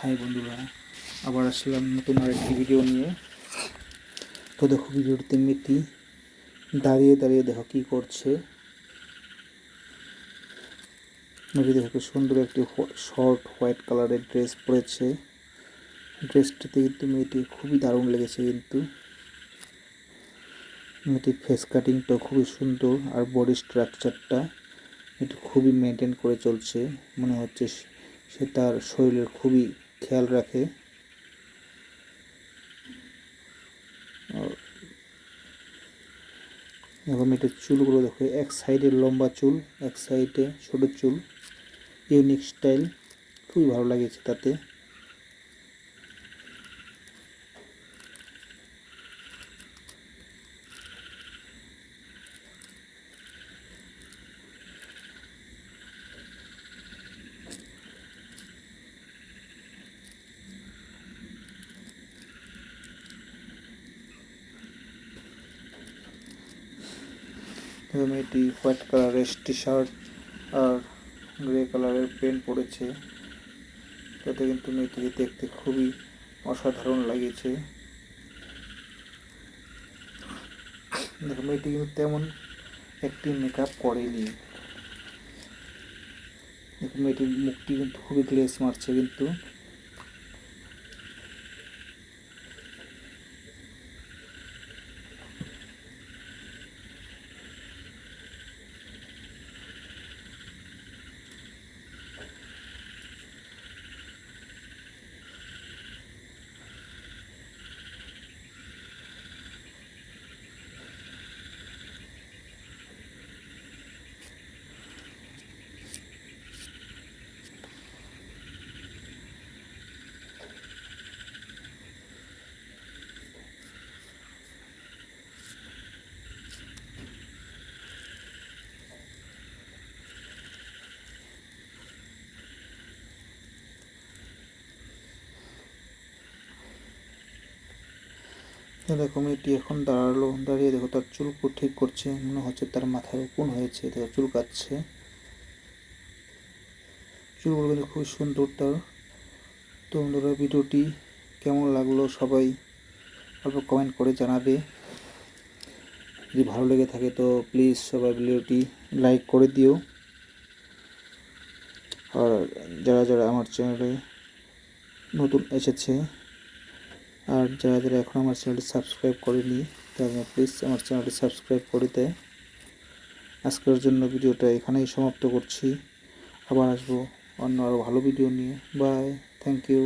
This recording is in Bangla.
হাই বন্ধুরা, আবার আসলাম নতুন আরেকটি ভিডিও নিয়ে। তো দেখো, ভিডিওটিতে মিটি দাঁড়িয়ে দাঁড়িয়ে দেখো কী করছে। মেয়েটি দেখো কি সুন্দর একটি শর্ট হোয়াইট কালারের ড্রেস পরেছে। ড্রেসটিতে কিন্তু মেয়েটি খুবই দারুণ লেগেছে। কিন্তু মেয়েটির ফেস কাটিংটা খুবই সুন্দর, আর বডি স্ট্রাকচারটা এটি খুবই মেনটেন করে চলছে। মনে হচ্ছে সে তার শরীরের খুবই খেয়াল রাখে। দেখো মেয়েটার চুলগুলো দেখো, এক সাইডে লম্বা চুল, এক সাইডে ছোটো চুল। ইউনিক স্টাইল, খুবই ভালো লাগেছে তাতে। দেখো মেয়েটি হোয়াইট কালারের টি শার্ট আর গ্রে কালারের প্যান্ট পরেছে। তাতে কিন্তু মেয়েটিকে দেখতে খুবই অসাধারণ লাগেছে। দেখো মেয়েটি কিন্তু তেমন একটি মেকআপ করেনি। দেখো মেয়েটির মুখটি কিন্তু খুবই গ্লেজ মারছে কিন্তু। দেখো মেয়েটি এখন দাঁড়িয়ে দেখো তার চুল ঠিক করছে। মনে হচ্ছে তার মাথায় কোন হয়েছে, দেখো চুল কাটছে। চুলগুলো কিন্তু খুব সুন্দর তার। তো বন্ধুরা, ভিডিওটি কেমন লাগলো সবাই অল্প কমেন্ট করে জানাবে। যদি ভালো লেগে থাকে তো প্লিজ সবাই ভিডিওটি লাইক করে দিও। আর যারা যারা আমার চ্যানেলে নতুন এসেছে, আর যারা যারা এখন আমার চ্যানেলটি সাবস্ক্রাইব করেনি, তারা প্লিজ আমার চ্যানেলটি সাবস্ক্রাইব করে দেয়। আজকের জন্য ভিডিওটা এখানেই সমাপ্ত করছি। আবার আসবো অন্য আরও ভালো ভিডিও নিয়ে। Bye, thank you.